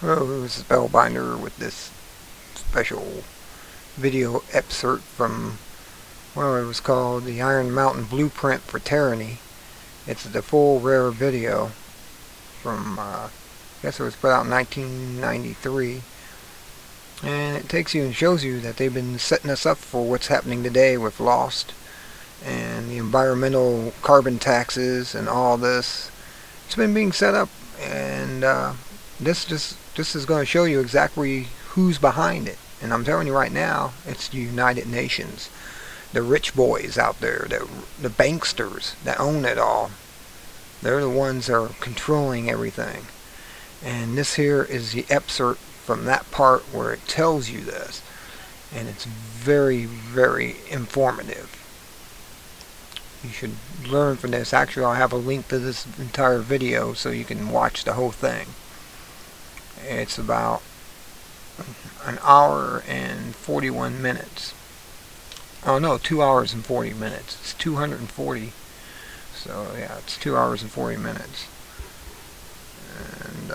Hello, this is Spellbinder with this special video excerpt from, well, it was called The Iron Mountain Blueprint for Tyranny. It's the full rare video from, I guess it was put out in 1993. And it takes you and shows you that they've been setting us up for what's happening today with Lost and the environmental carbon taxes and all this. It's been being set up, and this is going to show you exactly who's behind it. And I'm telling you right now, it's the United Nations. The rich boys out there, the banksters that own it all. They're the ones that are controlling everything. And this here is the excerpt from that part where it tells you this. And it's very, very informative. You should learn from this. Actually, I'll have a link to this entire video so you can watch the whole thing. It's about an hour and 41 minutes. Oh no, 2 hours and 40 minutes. It's 240. So yeah, it's 2 hours and 40 minutes. And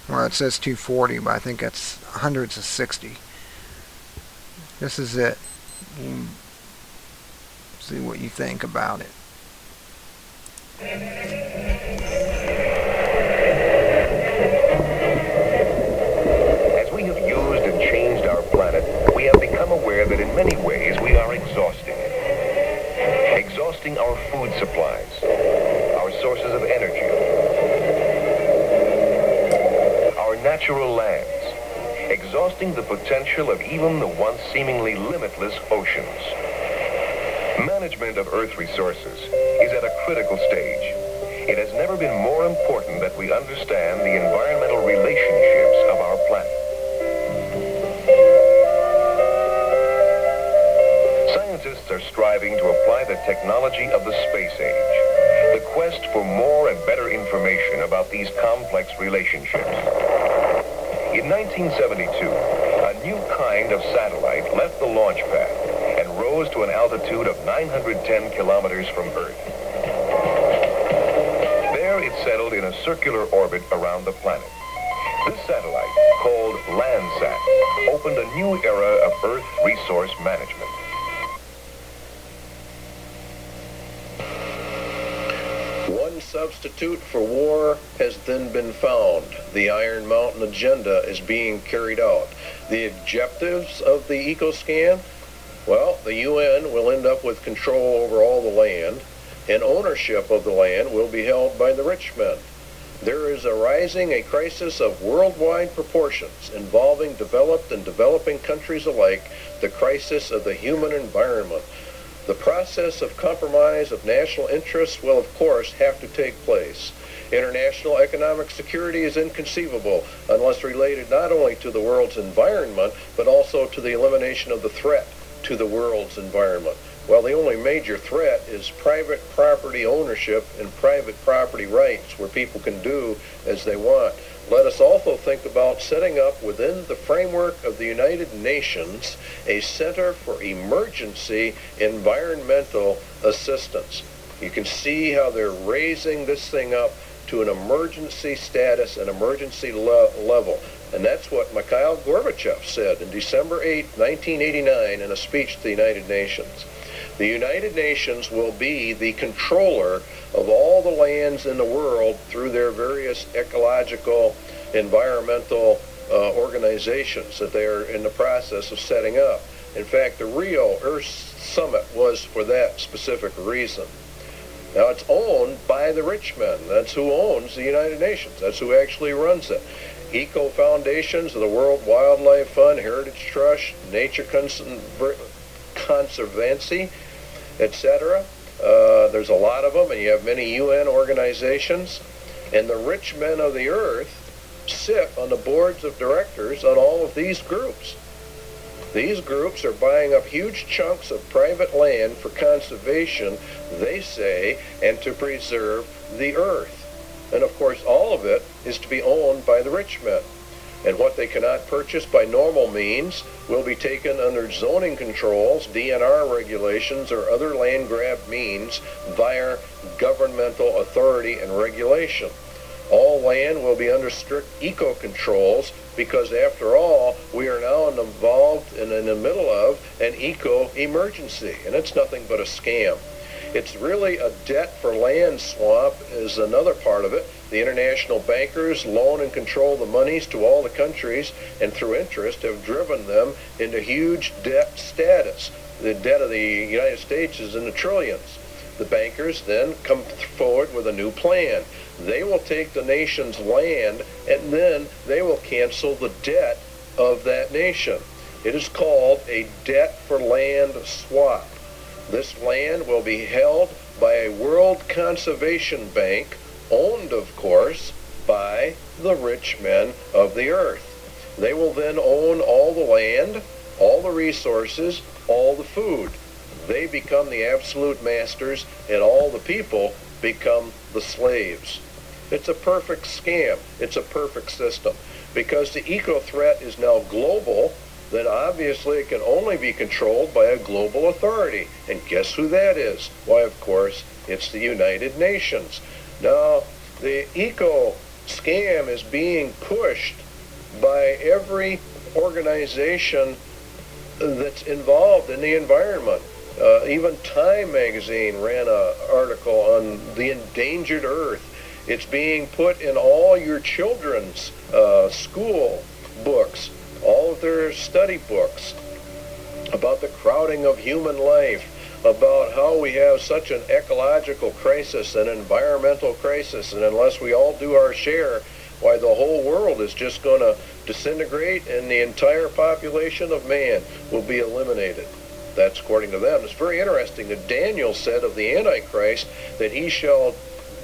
well, it says 240, but I think that's hundreds of 60. This is it. See what you think about it. As we have used and changed our planet, we have become aware that in many ways we are exhausting it. Exhausting our food supplies, our sources of energy, our natural lands, exhausting the potential of even the once seemingly limitless oceans. Management of Earth resources is at a critical stage. It has never been more important that we understand the environmental relationships of our planet. Scientists are striving to apply the technology of the space age. The quest for more and better information about these complex relationships. In 1972, a new kind of satellite left the launch pad and rose to an altitude of 910 kilometers from Earth. There it settled in a circular orbit around the planet. This satellite, called Landsat, opened a new era of Earth resource management. One substitute for war has then been found. The Iron Mountain agenda is being carried out. The objectives of the EcoScan? Well, the UN will end up with control over all the land, and ownership of the land will be held by the rich men. There is arising a crisis of worldwide proportions involving developed and developing countries alike, the crisis of the human environment. The process of compromise of national interests will, of course, have to take place. International economic security is inconceivable unless related not only to the world's environment, but also to the elimination of the threat to the world's environment. Well, the only major threat is private property ownership and private property rights, where people can do as they want. Let us also think about setting up within the framework of the United Nations a Center for Emergency Environmental Assistance. You can see how they're raising this thing up to an emergency status, an emergency level. And that's what Mikhail Gorbachev said in December 8, 1989 in a speech to the United Nations. The United Nations will be the controller of all the lands in the world through their various ecological, environmental organizations that they are in the process of setting up. In fact, the Rio Earth Summit was for that specific reason. Now, it's owned by the rich men. That's who owns the United Nations. That's who actually runs it. Eco foundations of the World Wildlife Fund, Heritage Trust, Nature Conservancy, etc. There's a lot of them, and you have many UN organizations. And the rich men of the earth sit on the boards of directors on all of these groups. These groups are buying up huge chunks of private land for conservation, they say, and to preserve the earth. And of course, all of it is to be owned by the rich men. And what they cannot purchase by normal means will be taken under zoning controls, DNR regulations, or other land grab means via governmental authority and regulation. All all land will be under strict eco-controls because, after all, we are now involved in the middle of an eco-emergency, and it's nothing but a scam. It's really a debt for land swap is another part of it. The international bankers loan and control the monies to all the countries, and through interest have driven them into huge debt status. The debt of the United States is in the trillions. The bankers then come forward with a new plan. They will take the nation's land, and then they will cancel the debt of that nation. It is called a debt for land swap. This land will be held by a World Conservation Bank, owned, of course, by the rich men of the earth. They will then own all the land, all the resources, all the food. They become the absolute masters, and all the people become the slaves. It's a perfect scam. It's a perfect system. Because the eco-threat is now global, then obviously it can only be controlled by a global authority. And guess who that is? Why, of course, it's the United Nations. Now, the eco-scam is being pushed by every organization that's involved in the environment. Even Time magazine ran an article on the endangered earth. It's being put in all your children's school books, all of their study books, about the crowding of human life, about how we have such an ecological crisis, an environmental crisis, and unless we all do our share, why, the whole world is just going to disintegrate and the entire population of man will be eliminated. That's according to them. It's very interesting that Daniel said of the Antichrist that he shall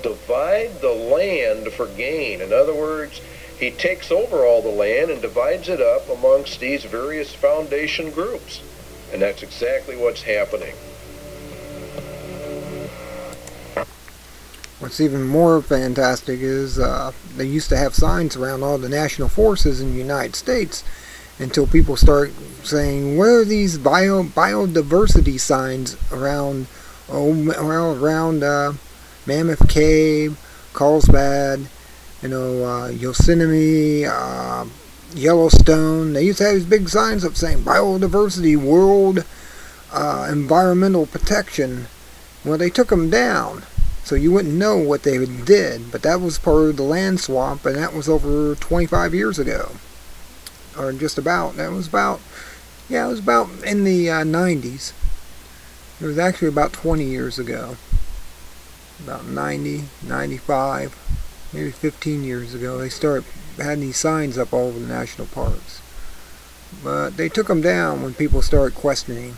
divide the land for gain. In other words, he takes over all the land and divides it up amongst these various foundation groups. And that's exactly what's happening. What's even more fantastic is they used to have signs around all the national forces in the United States until people start saying, what are these biodiversity signs around Mammoth Cave, Carlsbad, Yosemite, Yellowstone. They used to have these big signs up saying biodiversity, world, environmental protection. Well, they took them down, so you wouldn't know what they did, but that was part of the land swap, and that was over 25 years ago. Or just about. That was about, it was about in the 90s. It was actually about 20 years ago. About 90, 95, maybe 15 years ago, they had these signs up all over the national parks. But they took them down when people started questioning.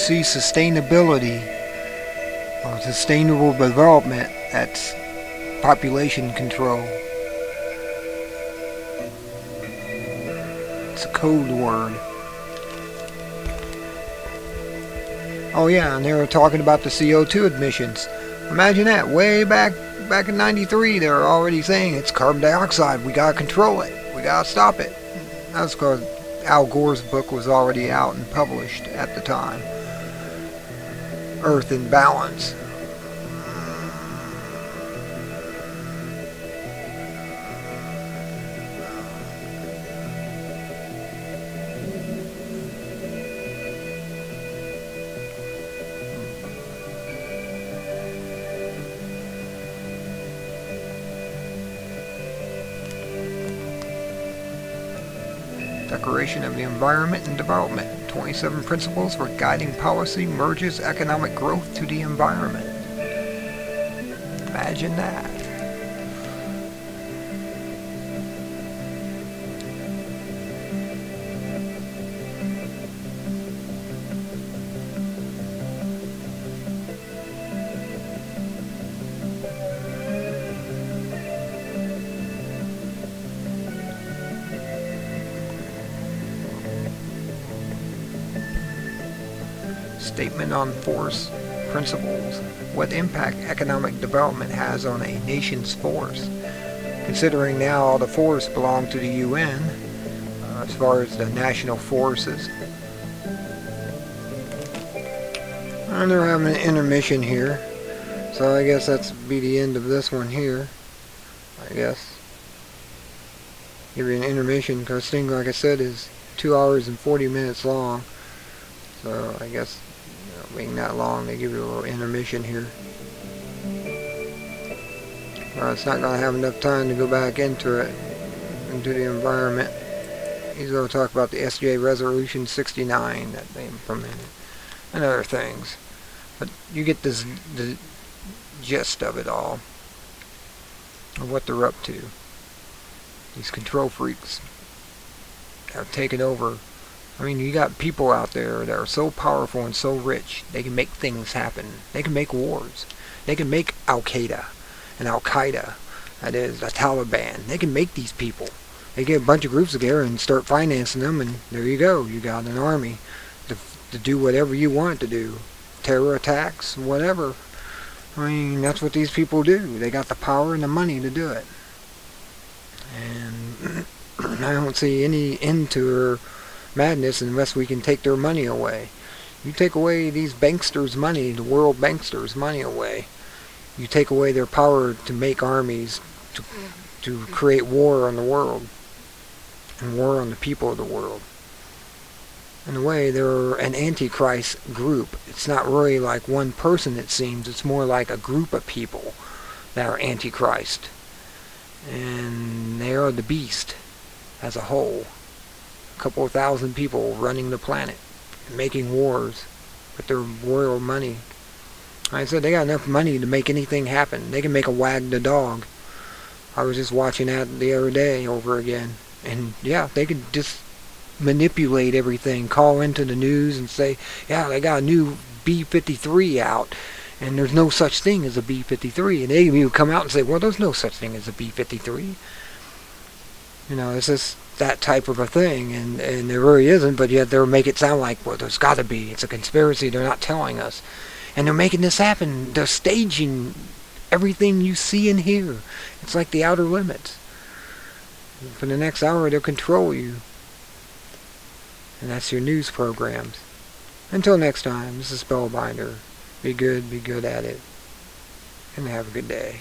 see sustainability or sustainable development, that's population control. It's a code word. Oh yeah, and they were talking about the CO2 emissions. Imagine that, way back in 93, they were already saying it's carbon dioxide, we gotta control it, we gotta stop it. That's because Al Gore's book was already out and published at the time. Earth in Balance. Declaration of the Environment and Development. 27 principles for guiding policy merges economic growth to the environment. Imagine that. Statement on Force Principles. What impact economic development has on a nation's force. Considering now all the forests belong to the UN, as far as the national forces. And they're having an intermission here. So I guess that's be the end of this one here. I guess. Give you an intermission because this thing, like I said, is 2 hours and 40 minutes long. So I guess being that long, they give you a little intermission here. Well, it's not going to have enough time to go back into it, into the environment. He's going to talk about the SJ Resolution 69 that they implemented, and other things. But you get the gist of it all, of what they're up to. These control freaks have taken over. I mean, you got people out there that are so powerful and so rich, they can make things happen. They can make wars. They can make Al-Qaeda and Al-Qaeda, that is, the Taliban. They can make these people. They get a bunch of groups together and start financing them, and there you go. You got an army to do whatever you want it to do. Terror attacks, whatever. I mean, that's what these people do. They got the power and the money to do it. And I don't see any end to her madness unless we can take their money away. You take away these banksters' money, the world banksters' money away. You take away their power to make armies, to create war on the world, and war on the people of the world. In a way, they're an antichrist group. It's not really like one person, it seems. It's more like a group of people that are antichrist. And they are the beast as a whole. A couple of thousand people running the planet, making wars with their royal money. Like I said, they got enough money to make anything happen. They can make a wag the dog. I was just watching that the other day over again. And yeah, they could just manipulate everything, call into the news and say, yeah, they got a new B-53 out, and there's no such thing as a B-53. And they would come out and say, well, there's no such thing as a B-53. You know, it's just that type of a thing, and there really isn't, but yet they'll make it sound like, well, there's got to be. It's a conspiracy. They're not telling us. And they're making this happen. They're staging everything you see and hear. It's like the outer limits. For the next hour, they'll control you. And that's your news programs. Until next time, this is Spellbinder. Be good at it, and have a good day.